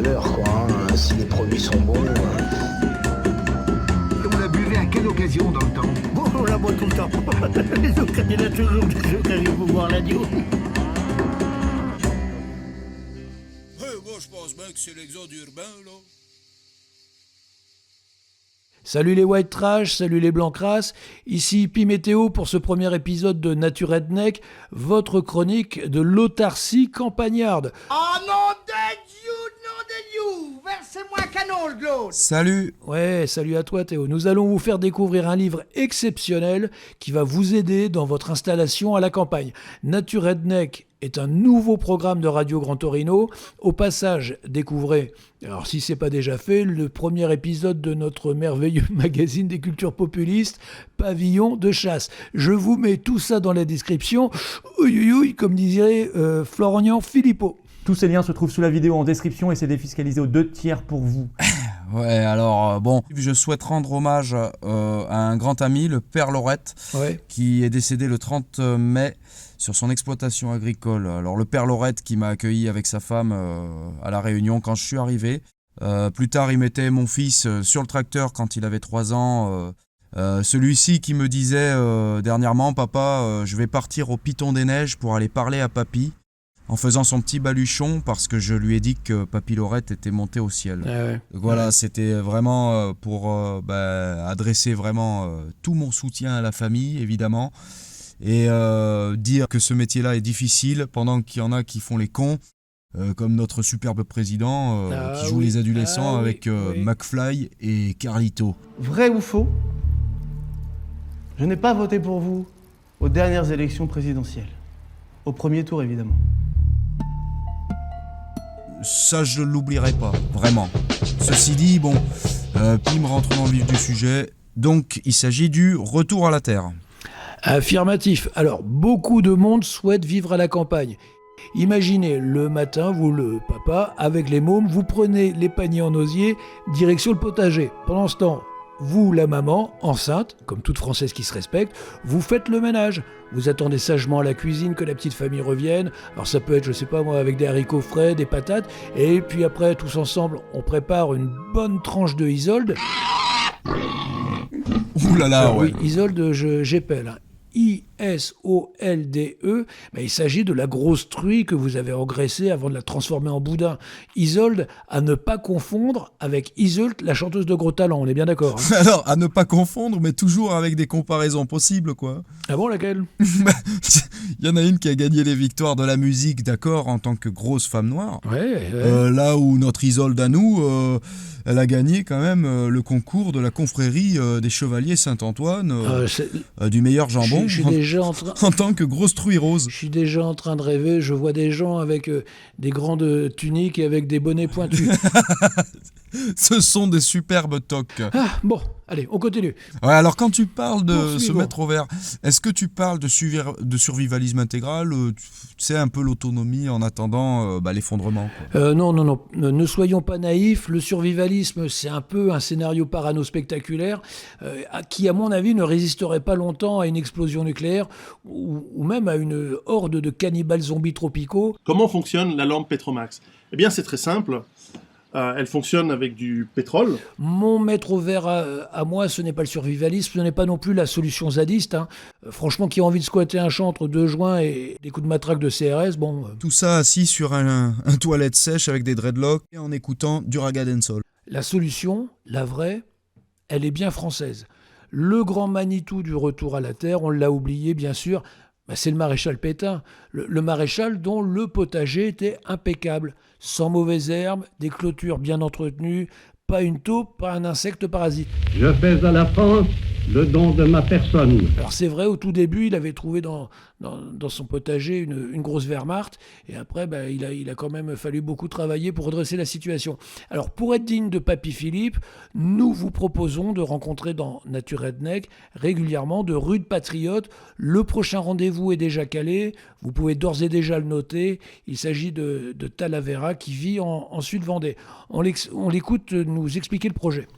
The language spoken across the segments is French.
valeur, quoi. Hein. Si les produits sont bons. Vous la buvez à quelle occasion dans le temps? Bon, on la boit tout le temps. Les occasions, il y a toujours des occasions pour boire la dio. Moi, je pense bien que c'est l'exode urbain, là. Salut les white trash, salut les blancs crasses, ici Pi Météo pour ce premier épisode de Nature Redneck, votre chronique de l'autarcie campagnarde. Oh non de Dieu, versez-moi un canon, le glaude. Salut. Ouais, salut à toi Théo, nous allons vous faire découvrir un livre exceptionnel qui va vous aider dans votre installation à la campagne. Nature Redneck est un nouveau programme de Radio Grand Torino. Au passage, découvrez, alors si c'est pas déjà fait, le premier épisode de notre merveilleux magazine des cultures populistes, Pavillon de chasse. Je vous mets tout ça dans la description, comme dirait Florian Philippot. Tous ces liens se trouvent sous la vidéo en description et c'est défiscalisé aux 2 tiers pour vous. Ouais, alors bon, je souhaite rendre hommage à un grand ami, le père Lorette, qui est décédé le 30 mai sur son exploitation agricole. Alors le père Lorette qui m'a accueilli avec sa femme à La Réunion quand je suis arrivé. Plus tard, il mettait mon fils sur le tracteur quand il avait 3 ans. Celui-ci qui me disait dernièrement, papa, je vais partir au Piton des Neiges pour aller parler à papy, en faisant son petit baluchon parce que je lui ai dit que papy Lorette était monté au ciel. Donc voilà, c'était vraiment pour adresser vraiment tout mon soutien à la famille, évidemment, et dire que ce métier-là est difficile pendant qu'il y en a qui font les cons, comme notre superbe président qui joue les adolescents avec McFly et Carlito. Vrai ou faux? Je n'ai pas voté pour vous aux dernières élections présidentielles. Au premier tour, évidemment. Ça, je ne l'oublierai pas, vraiment. Ceci dit, bon, Pim rentre dans le vif du sujet. Donc, il s'agit du retour à la Terre. Affirmatif. Alors, beaucoup de monde souhaite vivre à la campagne. Imaginez, le matin, vous, le papa, avec les mômes, vous prenez les paniers en osier, direction le potager. Pendant ce temps, vous, la maman, enceinte, comme toute Française qui se respecte, vous faites le ménage. Vous attendez sagement à la cuisine que la petite famille revienne. Alors ça peut être, je sais pas moi, avec des haricots frais, des patates. Et puis après, tous ensemble, on prépare une bonne tranche de Isolde. Ouh là là, ouais. Oui, Isolde, j'épelle. Hein. I-S-O-L-D-E, mais il s'agit de la grosse truie que vous avez engraissée avant de la transformer en boudin. Isolde, à ne pas confondre avec Iseult, la chanteuse de Gros Talent, on est bien d'accord. Hein. Alors, à ne pas confondre, mais toujours avec des comparaisons possibles, quoi. Ah bon, laquelle? Il y en a une qui a gagné les victoires de la musique, d'accord, en tant que grosse femme noire. Ouais. Là où notre Isolde à nous, elle a gagné quand même le concours de la confrérie des Chevaliers Saint-Antoine du meilleur jambon. Je suis déjà en train... en tant que grosse truie rose. Je suis déjà en train de rêver, je vois des gens avec des grandes tuniques et avec des bonnets pointus. Ce sont des superbes toques. Ah, bon, allez, on continue. Ouais, alors quand tu parles de se Poursuivons. mettre au vert, est-ce que tu parles de survivalisme intégral, tu sais, un peu l'autonomie en attendant l'effondrement, quoi. Non, ne soyons pas naïfs, le survivalisme c'est un peu un scénario parano-spectaculaire qui à mon avis ne résisterait pas longtemps à une explosion nucléaire ou même à une horde de cannibales zombies tropicaux. Comment fonctionne la lampe Petromax? Eh bien, c'est très simple. Elle fonctionne avec du pétrole. Mon maître au vert à moi, ce n'est pas le survivalisme, ce n'est pas non plus la solution zadiste. Hein. Franchement, qui a envie de squatter un champ entre 2 joints et des coups de matraque de CRS, bon... Tout ça assis sur un toilette sèche avec des dreadlocks et en écoutant du Raga Dancehall. La solution, la vraie, elle est bien française. Le grand Manitou du retour à la Terre, on l'a oublié bien sûr, c'est le maréchal Pétain. Le maréchal dont le potager était impeccable, sans mauvaises herbes, des clôtures bien entretenues, pas une taupe, pas un insecte parasite. Je fais à la France le don de ma personne. Alors c'est vrai, au tout début, il avait trouvé dans son potager une grosse Wehrmacht, et après, il a quand même fallu beaucoup travailler pour redresser la situation. Alors pour être digne de Papy Philippe, nous vous proposons de rencontrer dans Nature Redneck régulièrement de rudes patriotes. Le prochain rendez-vous est déjà calé, vous pouvez d'ores et déjà le noter, il s'agit de Talavera qui vit en Sud-Vendée. On l'écoute nous expliquer le projet.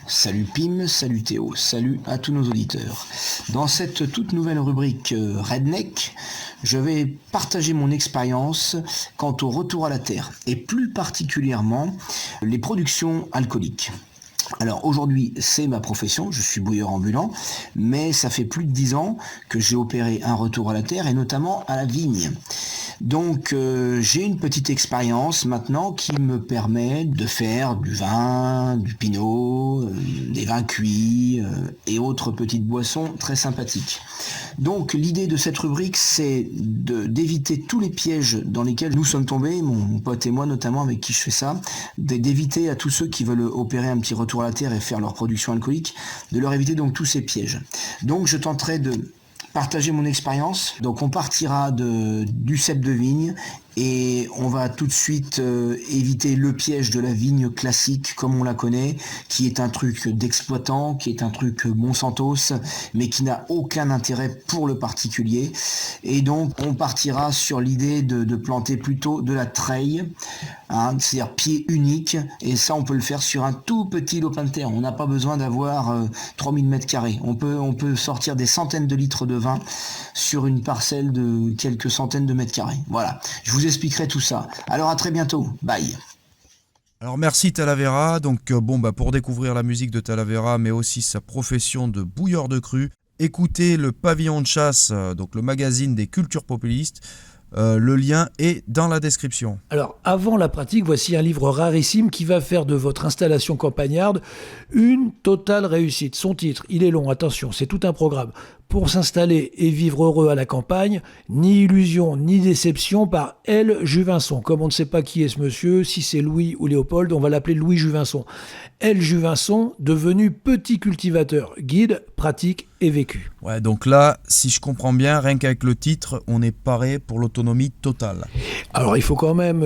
Salut Pim, salut Théo, salut à tous nos auditeurs. Dans cette toute nouvelle rubrique Redneck, je vais partager mon expérience quant au retour à la terre et plus particulièrement les productions alcooliques. Alors aujourd'hui, c'est ma profession, je suis bouilleur ambulant, mais ça fait plus de 10 ans que j'ai opéré un retour à la terre et notamment à la vigne. Donc j'ai une petite expérience maintenant qui me permet de faire du vin, du pinot, des vins cuits et autres petites boissons très sympathiques. Donc l'idée de cette rubrique, c'est d'éviter tous les pièges dans lesquels nous sommes tombés, mon pote et moi notamment avec qui je fais ça, d'éviter à tous ceux qui veulent opérer un petit retour à la terre et faire leur production alcoolique, de leur éviter donc tous ces pièges. Donc je tenterai de partager mon expérience. Donc on partira du cep de vigne et on va tout de suite éviter le piège de la vigne classique comme on la connaît, qui est un truc d'exploitant, qui est un truc Monsantos, mais qui n'a aucun intérêt pour le particulier. Et donc on partira sur l'idée de planter plutôt de la treille, c'est-à-dire pied unique, et ça on peut le faire sur un tout petit lopin de terre. On n'a pas besoin d'avoir 3000 mètres carrés. On peut sortir des centaines de litres de vin sur une parcelle de quelques centaines de mètres carrés. Voilà, je vous expliquerai tout ça. Alors à très bientôt, bye. Alors merci Talavera, donc pour découvrir la musique de Talavera mais aussi sa profession de bouilleur de cru, écoutez le Pavillon de chasse, donc le magazine des cultures populistes. Le lien est dans la description. Alors, avant la pratique, voici un livre rarissime qui va faire de votre installation campagnarde une totale réussite. Son titre, il est long, attention, c'est tout un programme. Pour s'installer et vivre heureux à la campagne, ni illusion ni déception par L. Juvinson. Comme on ne sait pas qui est ce monsieur, si c'est Louis ou Léopold, on va l'appeler Louis Juvinson. L. Juvinson, devenu petit cultivateur, guide, pratique et vécu. Ouais, donc là, si je comprends bien, rien qu'avec le titre, on est paré pour l'autonomie totale. Alors, il faut quand même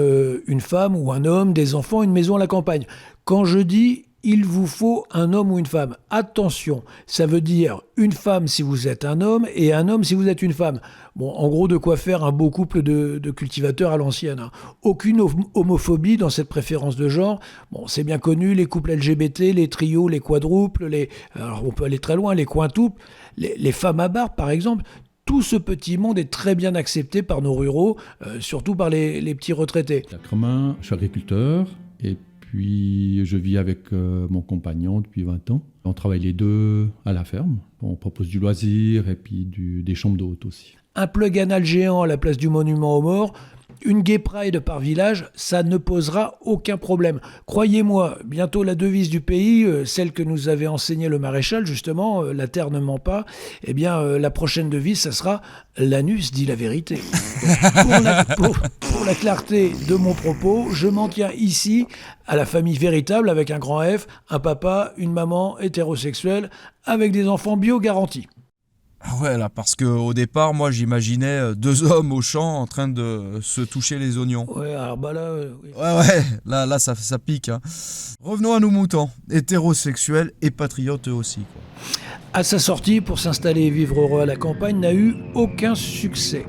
une femme ou un homme, des enfants, une maison à la campagne. Quand je dis il vous faut un homme ou une femme, attention, ça veut dire une femme si vous êtes un homme et un homme si vous êtes une femme. Bon, en gros, de quoi faire un beau couple de cultivateurs à l'ancienne. Aucune homophobie dans cette préférence de genre. Bon, c'est bien connu, les couples LGBT, les trios, les quadruples, alors on peut aller très loin, les quintuples, les femmes à barbe par exemple. Tout ce petit monde est très bien accepté par nos ruraux, surtout par les petits retraités. Jacques-Romain, je suis agriculteur et puis je vis avec mon compagnon depuis 20 ans. On travaille les deux à la ferme. On propose du loisir et puis des chambres d'hôtes aussi. Un plug anal géant à la place du monument aux morts, une gay pride par village, ça ne posera aucun problème. Croyez-moi, bientôt la devise du pays, celle que nous avait enseignée le maréchal, justement, la terre ne ment pas, eh bien, la prochaine devise, ça sera « l'anus dit la vérité ». Pour la clarté de mon propos, je m'en tiens ici à la famille véritable avec un grand F, un papa, une maman hétérosexuelle, avec des enfants bio garantis. Ah ouais, là, parce qu'au départ, moi, j'imaginais deux hommes au champ en train de se toucher les oignons. Ouais, alors là... oui. Ouais, là ça pique. Hein. Revenons à nos moutons, hétérosexuels et patriotes eux aussi, quoi. À sa sortie, pour s'installer et vivre heureux à la campagne, n'a eu aucun succès.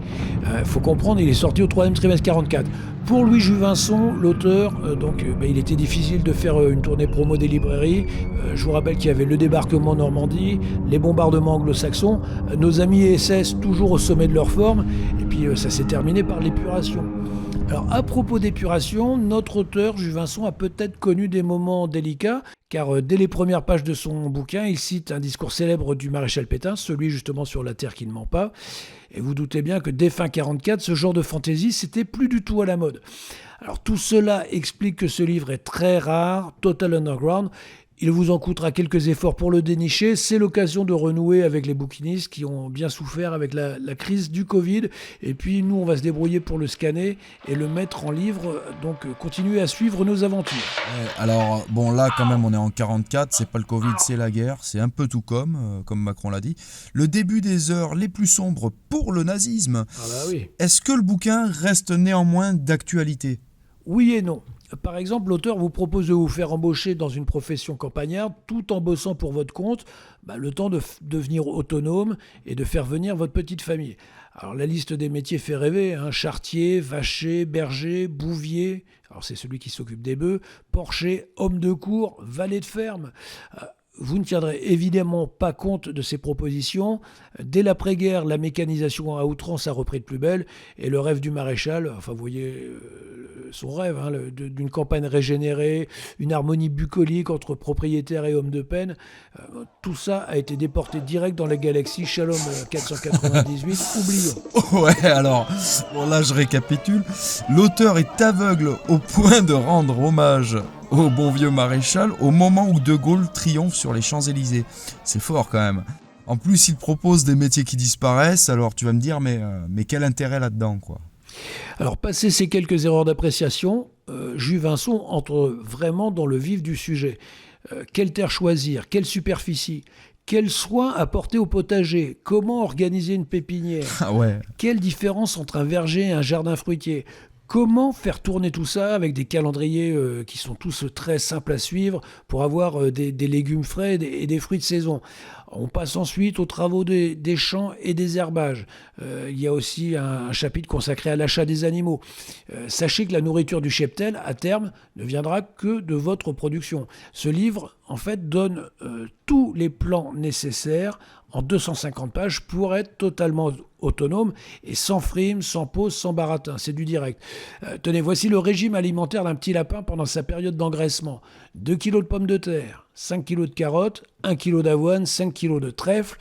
Faut comprendre, il est sorti au 3e trimestre 44. Pour Louis Juvinson, l'auteur, il était difficile de faire une tournée promo des librairies. Je vous rappelle qu'il y avait le débarquement en Normandie, les bombardements anglo-saxons, nos amis SS toujours au sommet de leur forme, et puis ça s'est terminé par l'épuration. Alors, à propos d'épuration, notre auteur, Juvinson, a peut-être connu des moments délicats, car dès les premières pages de son bouquin, il cite un discours célèbre du maréchal Pétain, celui justement sur la terre qui ne ment pas. Et vous doutez bien que dès fin 44, ce genre de fantaisie, c'était plus du tout à la mode. Alors tout cela explique que ce livre est très rare, total underground. Il vous en coûtera quelques efforts pour le dénicher. C'est l'occasion de renouer avec les bouquinistes qui ont bien souffert avec la crise du Covid. Et puis nous, on va se débrouiller pour le scanner et le mettre en livre. Donc continuez à suivre nos aventures. Alors bon, là quand même on est en 44, c'est pas le Covid, c'est la guerre. C'est un peu tout comme Macron l'a dit. Le début des heures les plus sombres pour le nazisme. Ah bah oui. Est-ce que le bouquin reste néanmoins d'actualité ? Oui et non. Par exemple, l'auteur vous propose de vous faire embaucher dans une profession campagnarde tout en bossant pour votre compte, le temps de devenir autonome et de faire venir votre petite famille. Alors la liste des métiers fait rêver, charretier, vacher, berger, bouvier, alors c'est celui qui s'occupe des bœufs, porcher, homme de cour, valet de ferme. vous ne tiendrez évidemment pas compte de ces propositions. Dès l'après-guerre, la mécanisation à outrance a repris de plus belle et le rêve du maréchal, enfin vous voyez son rêve, d'une campagne régénérée, une harmonie bucolique entre propriétaires et hommes de peine, tout ça a été déporté direct dans la galaxie Shalom 498, oublions. Ouais, alors, bon là je récapitule. L'auteur est aveugle au point de rendre hommage au bon vieux maréchal au moment où De Gaulle triomphe sur les Champs-Élysées. C'est fort quand même. En plus, il propose des métiers qui disparaissent, alors tu vas me dire, mais quel intérêt là-dedans, quoi? Alors, passé ces quelques erreurs d'appréciation, Juvinson entre vraiment dans le vif du sujet. Quelle terre choisir? Quelle superficie? Quels soins apporter au potager? Comment organiser une pépinière? Ah ouais. Quelle différence entre un verger et un jardin fruitier? Comment faire tourner tout ça avec des calendriers qui sont tous très simples à suivre pour avoir des légumes frais et des fruits de saison? On passe ensuite aux travaux des champs et des herbages. Il y a aussi un chapitre consacré à l'achat des animaux. Sachez que la nourriture du cheptel, à terme, ne viendra que de votre production. Ce livre, en fait, donne tous les plans nécessaires en 250 pages pour être totalement autonome et sans frime, sans pause, sans baratin. C'est du direct. Tenez, voici le régime alimentaire d'un petit lapin pendant sa période d'engraissement. 2 kilos de pommes de terre, 5 kilos de carottes, 1 kilo d'avoine, 5 kilos de trèfle,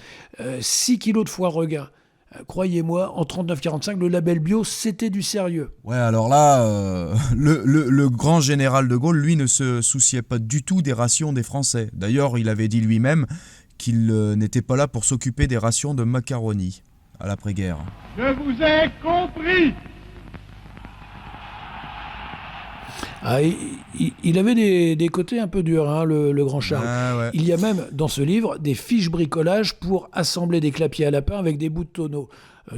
6 kilos de foie regain. Croyez-moi, en 39-45, le label bio, c'était du sérieux. Ouais, alors là, le grand général de Gaulle, lui, ne se souciait pas du tout des rations des Français. D'ailleurs, il avait dit lui-même qu'il n'était pas là pour s'occuper des rations de macaroni à l'après-guerre. Je vous ai compris. Ah, il avait des côtés un peu durs, le grand Charles. Ah, ouais. Il y a même, dans ce livre, des fiches bricolage pour assembler des clapiers à lapin avec des bouts de tonneaux.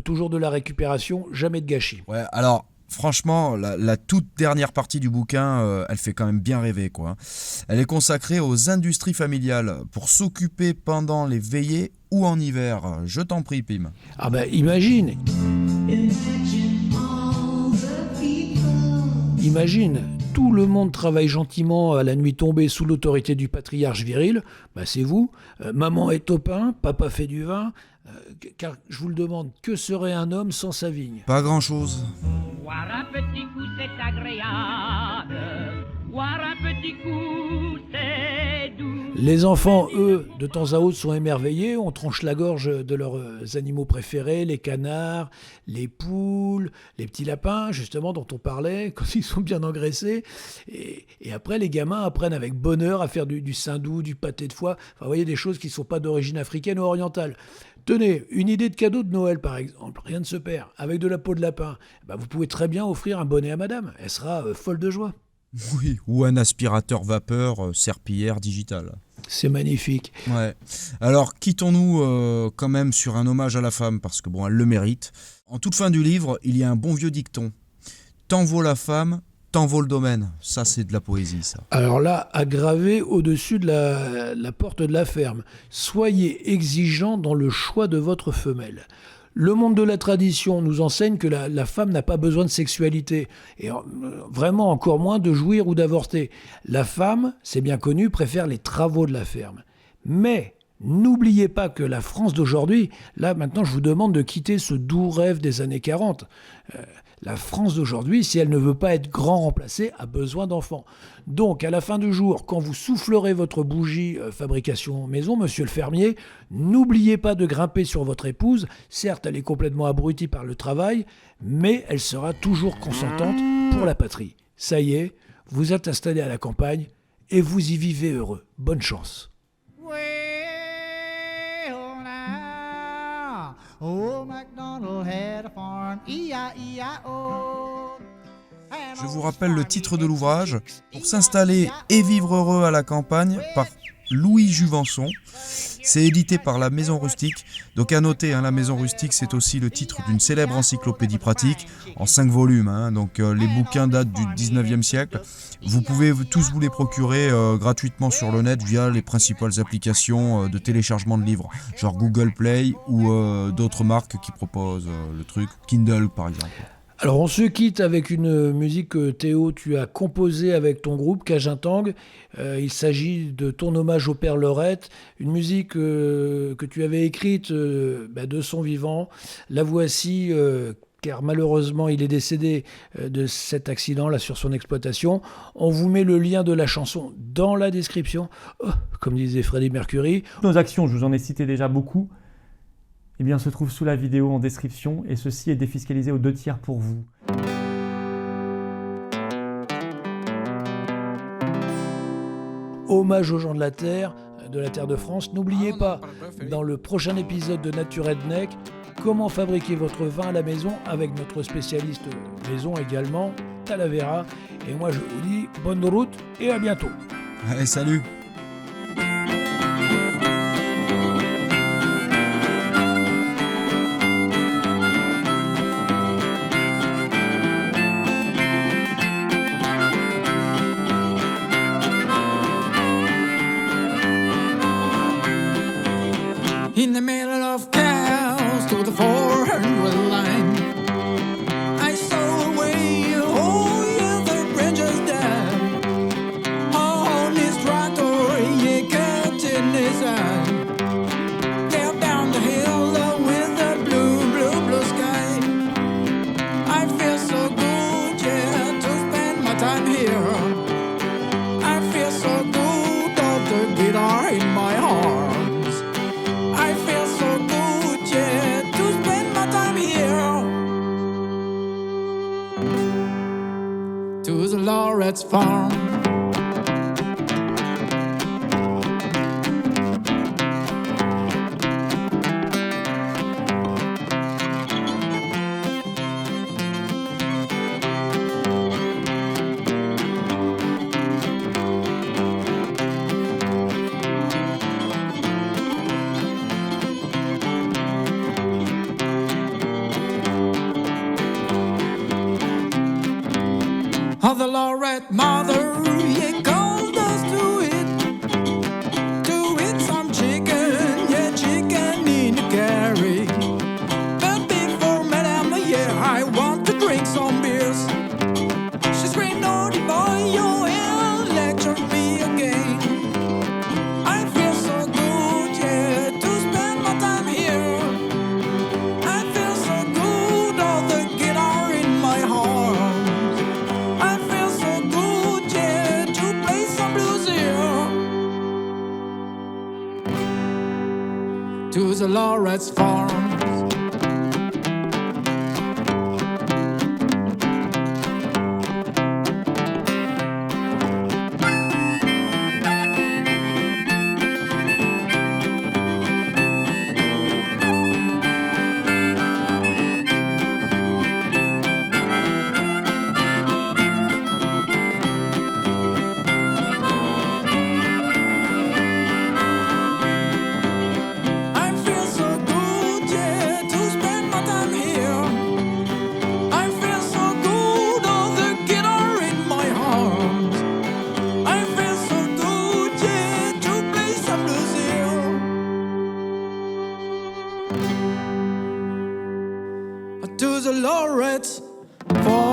Toujours de la récupération, jamais de gâchis. Ouais, alors, franchement, la toute dernière partie du bouquin, elle fait quand même bien rêver, quoi. Elle est consacrée aux industries familiales pour s'occuper pendant les veillées ou en hiver. Je t'en prie, Pim. Ah ben, imagine. Imagine, tout le monde travaille gentiment à la nuit tombée sous l'autorité du patriarche viril. Bah c'est vous. Maman est au pain, papa fait du vin. Car je vous le demande, que serait un homme sans sa vigne? Pas grand-chose. Voir un petit coup, c'est agréable. Voir un petit coup, c'est doux. Les enfants, eux, de temps à autre sont émerveillés. On tranche la gorge de leurs animaux préférés, les canards, les poules, les petits lapins, justement, dont on parlait, quand ils sont bien engraissés. Et après, les gamins apprennent avec bonheur à faire du saindoux, du pâté de foie. Enfin, vous voyez, des choses qui ne sont pas d'origine africaine ou orientale. Tenez, une idée de cadeau de Noël, par exemple. Rien ne se perd. Avec de la peau de lapin, vous pouvez très bien offrir un bonnet à madame. Elle sera folle de joie. Oui, ou un aspirateur vapeur serpillière digital. C'est magnifique. Ouais. Alors, quittons-nous quand même sur un hommage à la femme, parce que bon, elle le mérite. En toute fin du livre, il y a un bon vieux dicton. Tant vaut la femme, tant vaut le domaine. Ça, c'est de la poésie, ça. Alors là, à graver au-dessus de la porte de la ferme. Soyez exigeant dans le choix de votre femelle. Le monde de la tradition nous enseigne que la femme n'a pas besoin de sexualité, et vraiment encore moins de jouir ou d'avorter. La femme, c'est bien connu, préfère les travaux de la ferme. Mais n'oubliez pas que la France d'aujourd'hui, là maintenant je vous demande de quitter ce doux rêve des années 40. La France d'aujourd'hui, si elle ne veut pas être grand remplacée, a besoin d'enfants. Donc, à la fin du jour, quand vous soufflerez votre bougie fabrication maison, monsieur le fermier, n'oubliez pas de grimper sur votre épouse. Certes, elle est complètement abrutie par le travail, mais elle sera toujours consentante pour la patrie. Ça y est, vous êtes installé à la campagne et vous y vivez heureux. Bonne chance. Oh, MacDonald had a farm, E-I-E-I-O. Je vous rappelle le titre de l'ouvrage, Pour s'installer et vivre heureux à la campagne, par Louis Juvinson. C'est édité par la Maison Rustique. Donc à noter, la Maison Rustique, c'est aussi le titre d'une célèbre encyclopédie pratique en 5 volumes. Donc les bouquins datent du 19e siècle. Vous pouvez tous vous les procurer gratuitement sur le net via les principales applications de téléchargement de livres, genre Google Play ou d'autres marques qui proposent le truc, Kindle par exemple. Alors on se quitte avec une musique que Théo, tu as composée avec ton groupe Cajun Tang. Il s'agit de ton hommage au père Lorette, une musique que tu avais écrite de son vivant. La voici, car malheureusement il est décédé de cet accident-là sur son exploitation. On vous met le lien de la chanson dans la description, comme disait Freddie Mercury. Nos actions, je vous en ai cité déjà beaucoup, eh bien, se trouve sous la vidéo en description et ceci est défiscalisé aux 2/3 pour vous. Hommage aux gens de la Terre de France. N'oubliez pas, dans le prochain épisode de Nature Redneck, comment fabriquer votre vin à la maison avec notre spécialiste maison également, Talavera. Et moi, je vous dis bonne route et à bientôt. Allez, salut! In the middle of chaos to the 400 line, I saw a way, oh yeah, the ranger's dead. On his tractor, he cut in his hand. They're down the hill with the blue sky. I feel so good, yeah, to spend my time here. I feel so good, of the guitar in my heart. I feel so good, yeah, to spend my time here. To the Loret's farm. Oh, the Lorette mother, yeah, called us to eat some chicken, yeah, chicken in a curry. But before Madame, yeah, I want to drink some beers. She screamed, naughty boy, you will lecture me again. I feel so good, yeah, to spend my time here. I feel so good, all the guitar in my heart. To the Loret's farm. To the Loret's farm.